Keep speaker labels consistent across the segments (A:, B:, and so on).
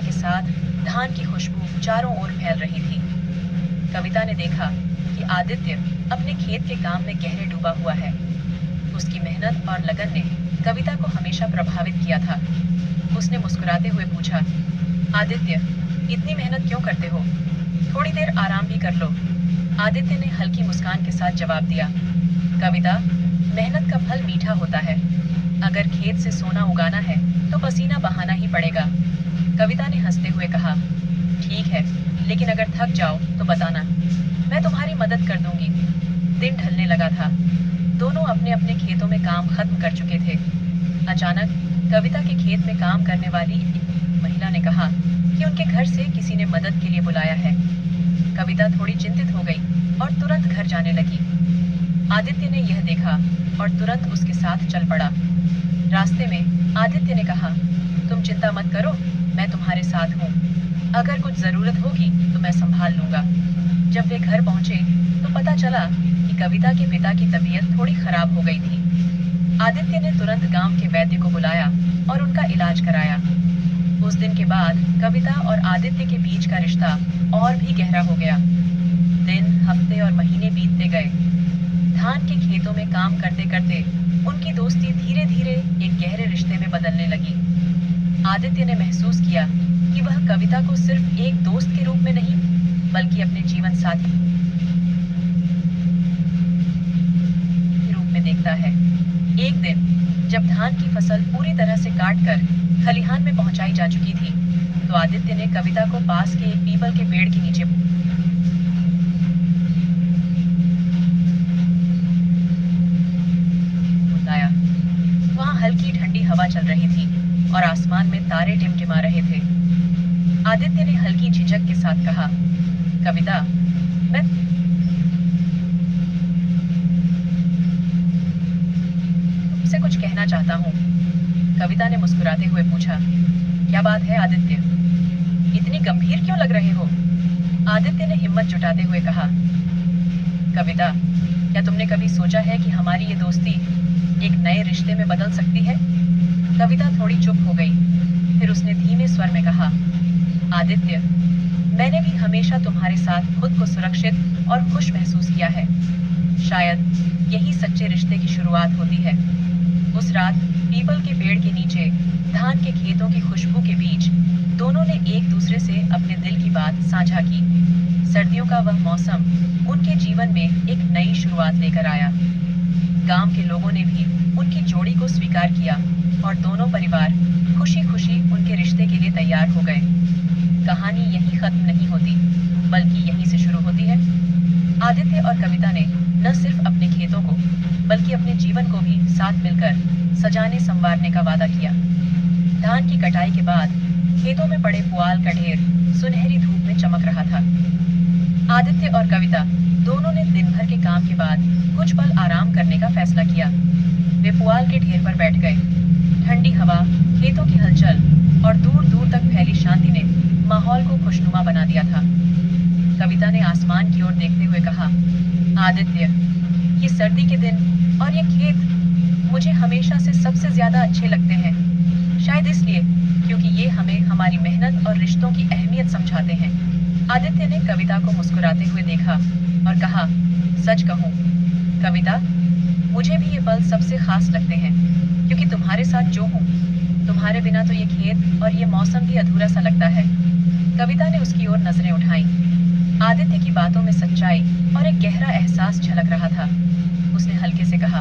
A: के साथ धान की खुशबू चारों ओर फैल रही थी। कविता ने देखा कि आदित्य अपने खेत के काम में गहरे डूबा हुआ है। उसकी मेहनत और लगन ने कविता को हमेशा प्रभावित किया था। उसने मुस्कुराते हुए पूछा, आदित्य, इतनी मेहनत क्यों करते हो? थोड़ी देर आराम भी कर लो। आदित्य ने हल्की मुस्कान के साथ जवाब दिया, कविता, मेहनत का फल मीठा होता है। अगर खेत से सोना उगाना है तो पसीना बहाना ही पड़ेगा। कविता ने हंसते हुए कहा, ठीक है, लेकिन अगर थक जाओ तो बताना, मैं तुम्हारी मदद कर दूंगी। दिन ढलने लगा था। दोनों अपने अपने खेतों में काम खत्म कर चुके थे। अचानक कविता के खेत में काम करने वाली एक महिला ने कहा कि उनके घर से किसी ने मदद के लिए बुलाया है। कविता थोड़ी चिंतित हो गई और तुरंत घर जाने लगी। आदित्य ने यह देखा और तुरंत उसके साथ चल पड़ा। रास्ते में आदित्य ने कहा, तुम चिंता मत करो, मैं तुम्हारे साथ हूँ। अगर कुछ जरूरत होगी तो मैं संभाल लूंगा। जब वे घर पहुंचे तो पता चला कि कविता के पिता की तबीयत थोड़ी खराब हो गई थी। आदित्य ने तुरंत गांव के वैद्य को बुलाया और उनका इलाज कराया। उस दिन के बाद कविता और आदित्य के बीच का रिश्ता और भी गहरा हो गया। दिन, हफ्ते और महीने बीतते गए। धान के खेतों में काम करते करते उनकी दोस्ती धीरे धीरे एक गहरे रिश्ते में बदलने लगी। आदित्य ने महसूस किया कि वह कविता को सिर्फ एक दोस्त के रूप में नहीं, बल्कि अपने जीवन साथी के रूप में देखता है। एक दिन जब धान की फसल पूरी तरह से काटकर खलिहान में पहुंचाई जा चुकी थी, तो आदित्य ने कविता को पास के एक पीपल के पेड़ के नीचे बुलाया। वहां हल्की ठंडी हवा चल रही थी और आसमान में तारे टिमटिमा रहे थे। आदित्य ने हल्की झिझक के साथ कहा, कविता, मैं तुमसे कुछ कहना चाहता हूँ। कविता ने मुस्कुराते हुए पूछा, क्या बात है आदित्य? इतनी गंभीर क्यों लग रहे हो? आदित्य ने हिम्मत जुटाते हुए कहा, कविता, क्या तुमने कभी सोचा है कि हमारी ये दोस्ती एक नए रिश्ते में बदल सकती है? कविता थोड़ी चुप हो गई। फिर उसने धीमे स्वर में कहा, आदित्य, मैंने भी हमेशा तुम्हारे साथ खुद को सुरक्षित और खुश महसूस किया है। शायद यही सच्चे रिश्ते की शुरुआत होती है। उस रात पीपल के पेड़ के नीचे धान के खेतों की खुशबू के बीच दोनों ने एक दूसरे से अपने दिल की बात साझा की। सर्दियों का वह मौसम उनके जीवन में एक नई शुरुआत लेकर आया। गांव के लोगों ने भी उनकी जोड़ी को स्वीकार किया और दोनों परिवार खुशी खुशी उनके रिश्ते के लिए तैयार हो गए। कहानी यहीं खत्म नहीं होती, बल्कि यहीं से शुरू होती है। आदित्य और कविता ने न सिर्फ अपने खेतों को, बल्कि अपने जीवन को भी साथ मिलकर सजाने संवारने का वादा किया। धान की कटाई के बाद खेतों में पड़े पुआल का ढेर सुनहरी धूप में चमक रहा था। आदित्य और कविता दोनों ने दिन भर के काम के बाद कुछ पल आराम करने का फैसला किया। वे पुआल के ढेर पर बैठ गए। ठंडी हवा, खेतों की हलचल और दूर दूर तक फैली शांति ने माहौल को खुशनुमा बना दिया था। कविता ने आसमान की ओर देखते हुए कहा, आदित्य, ये सर्दी के दिन और ये खेत मुझे हमेशा से सबसे ज्यादा अच्छे लगते हैं। शायद इसलिए क्योंकि ये हमें हमारी मेहनत और रिश्तों की अहमियत समझाते हैं। आदित्य ने कविता को मुस्कुराते हुए देखा और कहा, सच कहूँ कविता, मुझे भी ये पल सबसे खास लगते हैं, क्योंकि तुम्हारे साथ जो हूँ, तुम्हारे बिना तो ये खेत और ये मौसम भी अधूरा सा लगता है। कविता ने उसकी ओर नजरें उठाईं। आदित्य की बातों में सच्चाई और एक गहरा एहसास झलक रहा था। उसने हल्के से कहा,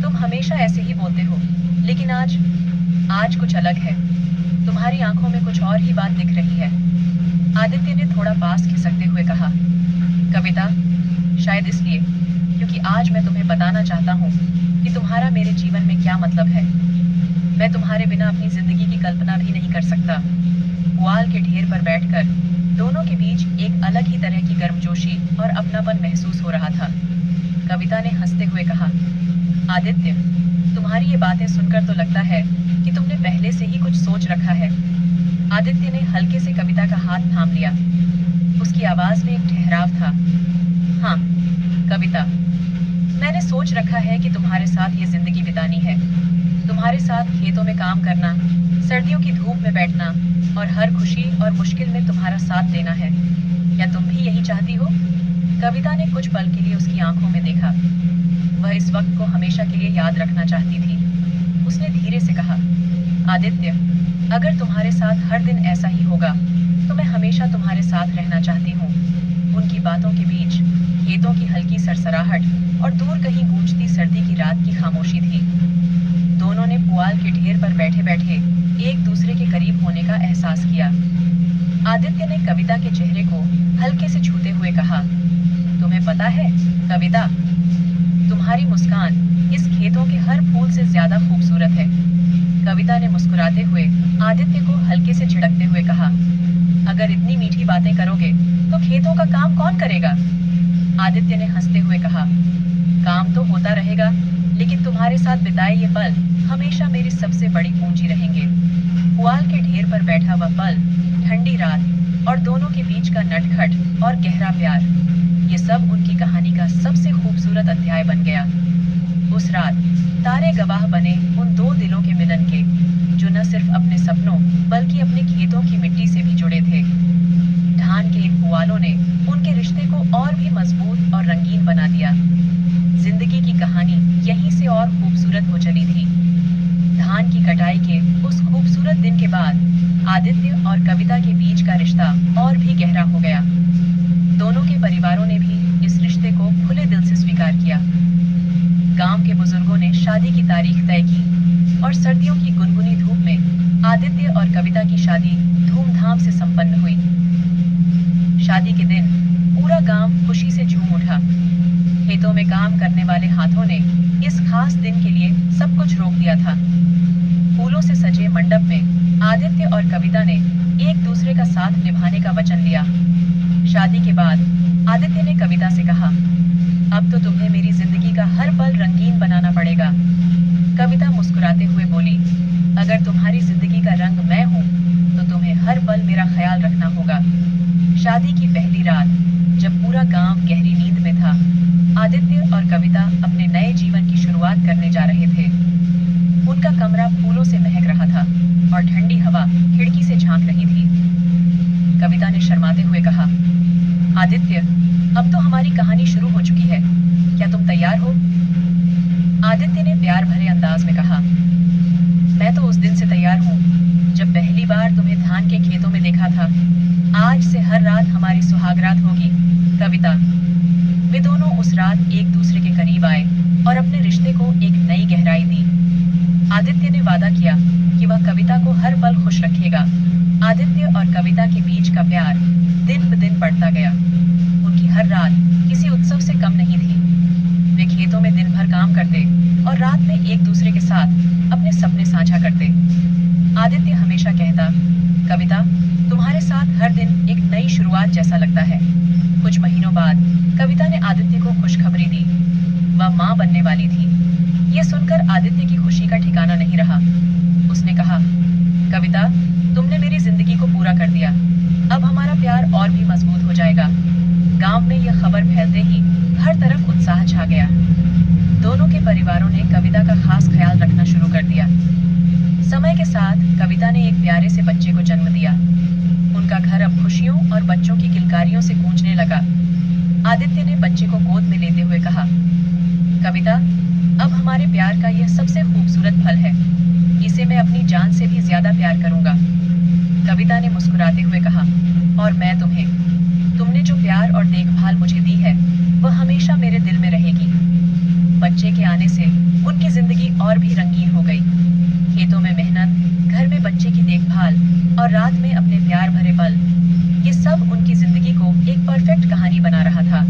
A: तुम हमेशा ऐसे ही बोलते हो, लेकिन आज कुछ अलग है। तुम्हारी आंखों में कुछ और ही बात दिख रही है। आदित्य ने थोड़ा पास खिसकते हुए कहा, कविता, शायद इसलिए क्योंकि आज मैं तुम्हें बताना चाहता हूँ कि तुम्हारा मेरे जीवन में क्या मतलब है। मैं तुम्हारे बिना अपनी जिंदगी की कल्पना भी नहीं कर सकता। पुआल के ढेर पर बैठकर दोनों के बीच एक अलग ही तरह की गर्मजोशी और अपनापन महसूस हो रहा था। कविता ने हंसते हुए कहा, आदित्य, तुम्हारी ये बातें सुनकर तो लगता है कि तुमने पहले से ही कुछ सोच रखा है। आदित्य ने हल्के से कविता का हाथ थाम लिया। उसकी आवाज में एक ठहराव था। हाँ कविता, मैंने सोच रखा है कि तुम्हारे साथ ये जिंदगी बितानी है। तुम्हारे साथ खेतों में काम करना, सर्दियों की धूप में बैठना और हर खुशी और मुश्किल में तुम्हारा साथ देना है। क्या तुम भी यही चाहती हो? कविता ने कुछ पल के लिए उसकी आंखों में देखा। वह इस वक्त को हमेशा के लिए याद रखना चाहती थी। उसने धीरे से कहा, आदित्य, अगर तुम्हारे साथ हर दिन ऐसा ही होगा तो मैं हमेशा तुम्हारे साथ रहना चाहती हूँ। उनकी बातों के बीच खेतों की हल्की सरसराहट और दूर कहीं गूंजती सर्दी की रात की खामोशी थी। दोनों ने पुआल के ढेर पर बैठे बैठे एक दूसरे के करीब होने का एहसास किया। आदित्य ने कविता के चेहरे को हल्के से छूते हुए कहा, तुम्हें पता है कविता, तुम्हारी मुस्कान इस खेतों के हर फूल से ज्यादा खूबसूरत है। कविता ने मुस्कुराते हुए आदित्य को हल्के से झिड़कते हुए कहा, अगर इतनी मीठी बातें करोगे तो खेतों का काम कौन करेगा? आदित्य ने हंसते हुए कहा, काम तो होता रहेगा, लेकिन तुम्हारे साथ बिताए ये पल हमेशा मेरी सबसे बड़ी पूंजी रहेंगे। पुआल के ढेर पर बैठा वह पल, ठंडी रात और दोनों के बीच का नटखट और गहरा प्यार, ये सब उनकी कहानी का सबसे खूबसूरत अध्याय बन गया। उस रात तारे गवाह बने उन दो दिलों के मिलन के, जो न सिर्फ अपने सपनों बल्कि अपने खेतों की मिट्टी से भी जुड़े थे। धान के इन पुआलों ने उनके रिश्ते को और भी मजबूत और रंगीन बना दिया। जिंदगी की कहानी यहीं से और खूबसूरत हो चली थी। धान की कटाई के उस खूबसूरत दिन के बाद आदित्य और कविता के बीच का रिश्ता और भी गहरा हो गया। दोनों के परिवारों ने भी इस रिश्ते को खुले दिल से स्वीकार किया। गांव के बुजुर्गों ने शादी की तारीख तय की और सर्दियों की गुनगुनी धूप में आदित्य और कविता की शादी धूमधाम से संपन्न हुई। शादी के दिन पूरा गांव खुशी से झूम उठा। खेतों में काम करने वाले हाथों ने इस खास दिन के लिए सब कुछ रोक दिया था। फूलों से सजे मंडप में आदित्य और कविता ने एक दूसरे का साथ निभाने का वचन लिया। शादी के बाद आदित्य ने कविता से कहा, अब तो तुम्हें मेरी जिंदगी का हर पल रंगीन बनाना पड़ेगा। कविता मुस्कुराते हुए बोली, अगर तुम्हारी जिंदगी का रंग मैं हूँ तो तुम्हें हर पल मेरा ख्याल रखना होगा। शादी की पहली रात, जब पूरा गांव गहरी नींद में था, आदित्य और कविता अपने नए जीवन की शुरुआत करने जा रहे थे। उनका कमरा फूलों से महक रहा था और ठंडी हवा खिड़की से झांक रही थी। कविता ने शर्माते हुए कहा, आदित्य, अब तो हमारी कहानी शुरू हो चुकी है, क्या तुम तैयार हो? आदित्य ने प्यार भरे अंदाज में कहा, मैं तो उस दिन से तैयार हूँ जब पहली बार तुम्हें धान के खेतों में देखा था। आज से हर रात हमारी सुहागरात होगी कविता। वे दोनों उस रात एक दूसरे के करीब आए और अपने रिश्ते को एक नई गहराई दी। आदित्य ने वादा किया कि वह कविता को हर पल खुश रखेगा। आदित्य और कविता के बीच का प्यार दिन ब दिन बढ़ता गया। उनकी हर रात किसी उत्सव से कम नहीं थी। वे खेतों में दिन भर काम करते और रात में एक दूसरे के साथ अपने सपने साझा करते। आदित्य हमेशा कहता, कविता, तुम्हारे साथ हर दिन एक नई शुरुआत जैसा लगता है। कुछ महीनों बाद कविता ने आदित्य को खुशखबरी दी, वह मां बनने वाली थी। यह सुनकर आदित्य की खुशी का ठिकाना नहीं रहा। उसने कहा, कविता, तुमने मेरी जिंदगी को पूरा कर दिया। अब हमारा प्यार और भी मजबूत हो जाएगा। गांव में यह खबर फैलते ही हर तरफ उत्साह छा गया। दोनों के परिवारों ने कविता का खास ख्याल रखना शुरू कर दिया। समय के साथ कविता ने एक प्यारे से बच्चे को जन्म दिया। उनका घर अब खुशियों और बच्चों की किलकारियों से गूंजने लगा। आदित्य ने बच्चे को गोद में लेते हुए कहा, कविता, अब हमारे प्यार का यह सबसे खूबसूरत फल है। इसे मैं अपनी जान से भी ज्यादा प्यार करूंगा। कविता ने मुस्कुराते हुए कहा, और मैं तुम्हें, तुमने जो प्यार और देखभाल मुझे दी है वह हमेशा मेरे दिल में रहेगी। बच्चे के आने से उनकी जिंदगी और भी रंगीन हो गई। खेतों में मेहनत, घर में बच्चे की देखभाल और रात में अपने प्यार भरे पल, ये सब उनकी जिंदगी को एक परफेक्ट कहानी बना रहा था।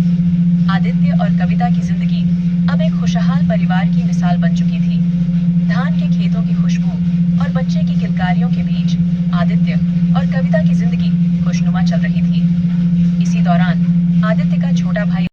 A: आदित्य और कविता की जिंदगी अब एक खुशहाल परिवार की मिसाल बन चुकी थी। धान के खेतों की खुशबू और बच्चे की किलकारियों के बीच आदित्य और कविता की जिंदगी खुशनुमा चल रही थी। इसी दौरान आदित्य का छोटा भाई